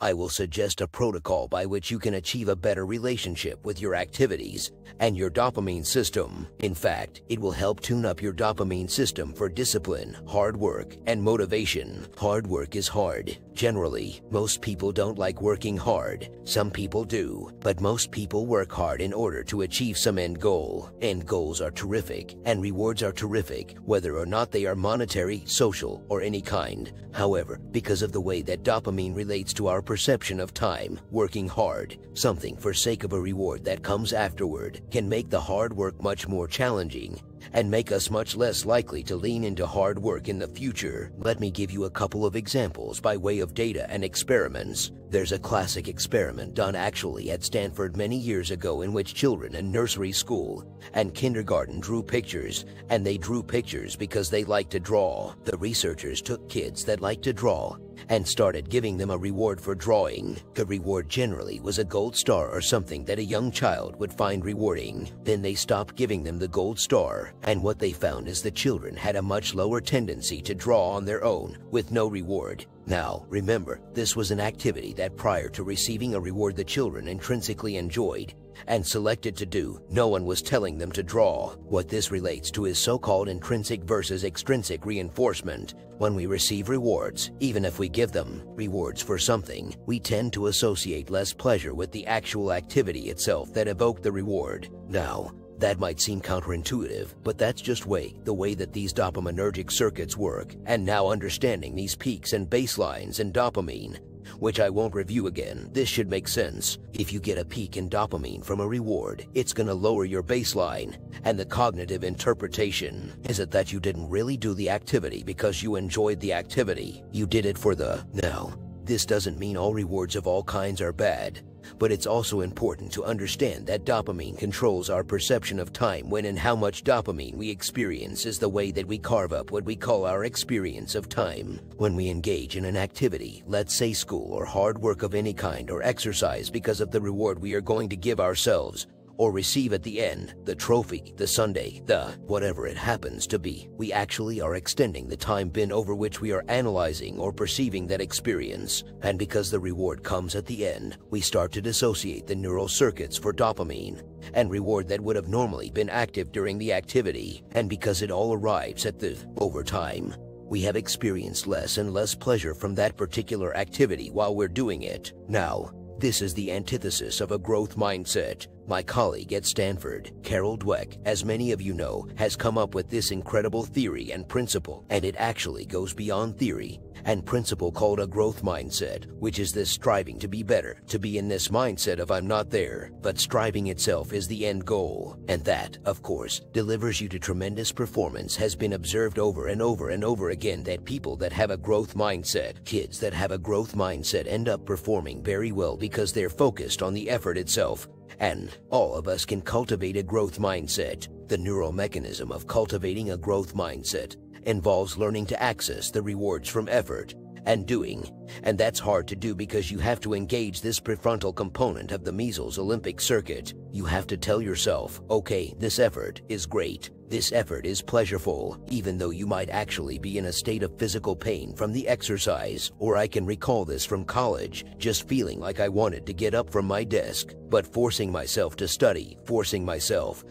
I will suggest a protocol by which you can achieve a better relationship with your activities and your dopamine system. In fact, it will help tune up your dopamine system for discipline, hard work, and motivation. Hard work is hard. Generally, most people don't like working hard. Some people do, but most people work hard in order to achieve some end goal. End goals are terrific, and rewards are terrific, whether or not they are monetary, social, or any kind. However, because of the way that dopamine relates to our perception of time, working hard, something for sake of a reward that comes afterward, can make the hard work much more challenging and make us much less likely to lean into hard work in the future. Let me give you a couple of examples by way of data and experiments. There's a classic experiment done actually at Stanford many years ago in which children in nursery school and kindergarten drew pictures, and they drew pictures because they like to draw. The researchers took kids that like to draw and started giving them a reward for drawing. The reward generally was a gold star or something that a young child would find rewarding. Then they stopped giving them the gold star, and what they found is the children had a much lower tendency to draw on their own with no reward. Now, remember, this was an activity that prior to receiving a reward the children intrinsically enjoyed and selected to do. No one was telling them to draw. What this relates to is so-called intrinsic versus extrinsic reinforcement. When we receive rewards, even if we give them rewards for something, we tend to associate less pleasure with the actual activity itself that evoked the reward. Now, that might seem counterintuitive, but that's just the way that these dopaminergic circuits work. And now understanding these peaks and baselines in dopamine, which I won't review again, this should make sense. If you get a peak in dopamine from a reward, it's gonna lower your baseline, and the cognitive interpretation is that you didn't really do the activity because you enjoyed the activity. You did it for the... Now, this doesn't mean all rewards of all kinds are bad, but it's also important to understand that dopamine controls our perception of time. When and how much dopamine we experience is the way that we carve up what we call our experience of time. When we engage in an activity, let's say school or hard work of any kind, or exercise because of the reward we are going to give ourselves or receive at the end, the trophy, the sundae, the whatever it happens to be, we actually are extending the time bin over which we are analyzing or perceiving that experience. And because the reward comes at the end, we start to dissociate the neural circuits for dopamine and reward that would have normally been active during the activity. And because it all arrives at the over time, we have experienced less and less pleasure from that particular activity while we're doing it. Now, this is the antithesis of a growth mindset. My colleague at Stanford, Carol Dweck, as many of you know, has come up with this incredible theory and principle, and it actually goes beyond theory and principle, called a growth mindset, which is this striving to be better, to be in this mindset of I'm not there, but striving itself is the end goal. And that, of course, delivers you to tremendous performance. Has been observed over and over and over again that people that have a growth mindset, kids that have a growth mindset, end up performing very well because they're focused on the effort itself. And all of us can cultivate a growth mindset. The neural mechanism of cultivating a growth mindset involves learning to access the rewards from effort and doing. And that's hard to do because you have to engage this prefrontal component of the measles Olympic circuit. You have to tell yourself, okay, this effort is great. This effort is pleasurable, even though you might actually be in a state of physical pain from the exercise. Or I can recall this from college, just feeling like I wanted to get up from my desk, but forcing myself to study, forcing myself.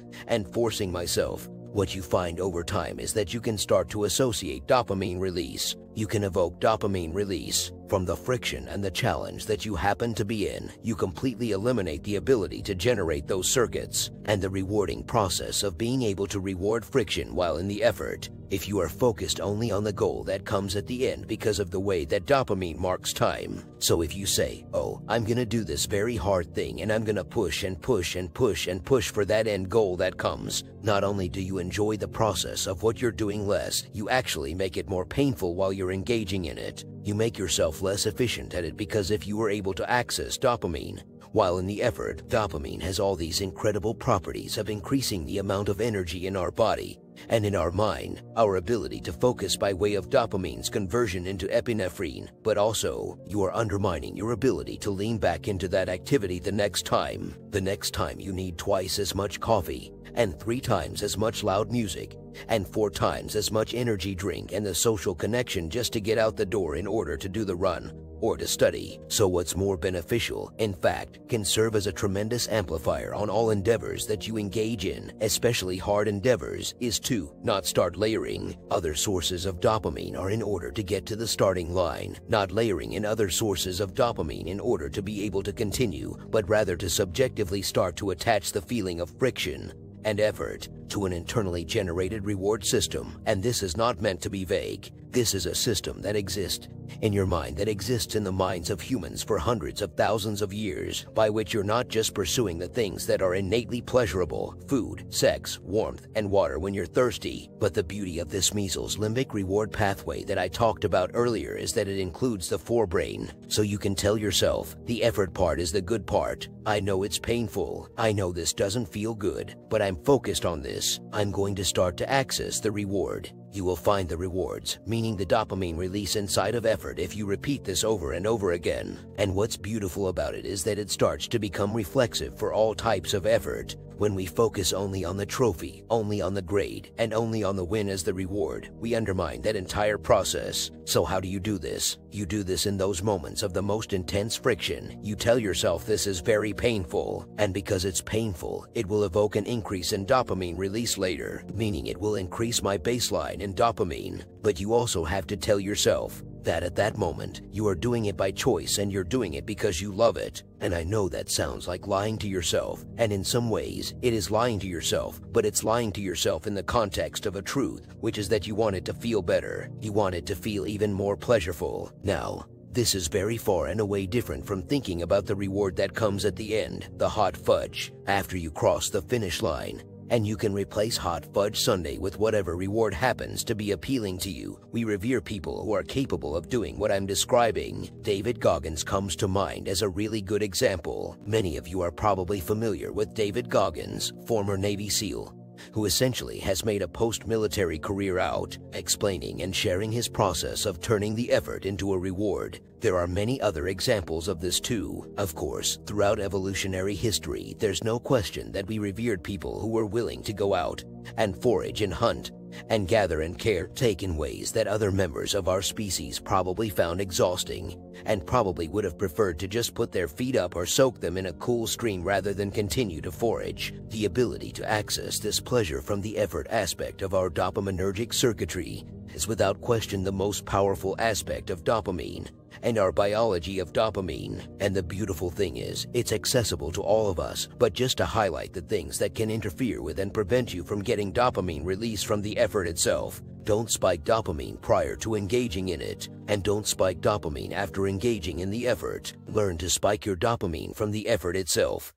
What you find over time is that you can start to associate dopamine release. You can evoke dopamine release from the friction and the challenge that you happen to be in. You completely eliminate the ability to generate those circuits and the rewarding process of being able to reward friction while in the effort. If you are focused only on the goal that comes at the end because of the way that dopamine marks time. So if you say, oh, I'm gonna do this very hard thing and I'm gonna push and push and push and push for that end goal that comes, not only do you enjoy the process of what you're doing less, you actually make it more painful while you're engaging in it. You make yourself less efficient at it, because if you were able to access dopamine while in the effort, dopamine has all these incredible properties of increasing the amount of energy in our body and in our mind, our ability to focus by way of dopamine's conversion into epinephrine. But also, you are undermining your ability to lean back into that activity the next time. The next time you need twice as much coffee, and 3 times as much loud music, and 4 times as much energy drink and the social connection just to get out the door in order to do the run or to study. So what's more beneficial, in fact, can serve as a tremendous amplifier on all endeavors that you engage in, especially hard endeavors, is to not start layering other sources of dopamine are in order to get to the starting line, not layering in other sources of dopamine in order to be able to continue, but rather to subjectively start to attach the feeling of friction and effort to an internally generated reward system. And this is not meant to be vague. This is a system that exists in your mind, that exists in the minds of humans for hundreds of thousands of years, by which you're not just pursuing the things that are innately pleasurable, food, sex, warmth, and water when you're thirsty, but the beauty of this measles limbic reward pathway that I talked about earlier is that it includes the forebrain, so you can tell yourself, the effort part is the good part. I know it's painful. I know this doesn't feel good, but I'm focused on this. I'm going to start to access the reward. You will find the rewards, meaning the dopamine release inside of effort, if you repeat this over and over again. And what's beautiful about it is that it starts to become reflexive for all types of effort. When we focus only on the trophy, only on the grade, and only on the win as the reward, we undermine that entire process. So how do you do this? You do this in those moments of the most intense friction. You tell yourself this is very painful, and because it's painful, it will evoke an increase in dopamine release later, meaning it will increase my baseline in dopamine. But you also have to tell yourself that at that moment, you are doing it by choice and you're doing it because you love it. And I know that sounds like lying to yourself, and in some ways, it is lying to yourself, but it's lying to yourself in the context of a truth, which is that you want it to feel better. You want it to feel even more pleasurable. Now, this is very far and away different from thinking about the reward that comes at the end, the hot fudge, after you cross the finish line. And you can replace hot fudge sundae with whatever reward happens to be appealing to you. We revere people who are capable of doing what I'm describing. David Goggins comes to mind as a really good example. Many of you are probably familiar with David Goggins, former Navy SEAL, who essentially has made a post-military career out, explaining and sharing his process of turning the effort into a reward. There are many other examples of this too. Of course, throughout evolutionary history, there's no question that we revered people who were willing to go out and forage and hunt and gather and caretake in ways that other members of our species probably found exhausting, and probably would have preferred to just put their feet up or soak them in a cool stream rather than continue to forage. The ability to access this pleasure from the effort aspect of our dopaminergic circuitry is without question the most powerful aspect of dopamine and our biology of dopamine. And the beautiful thing is, it's accessible to all of us. But just to highlight the things that can interfere with and prevent you from getting dopamine release from the effort itself: don't spike dopamine prior to engaging in it, and don't spike dopamine after engaging in the effort. Learn to spike your dopamine from the effort itself.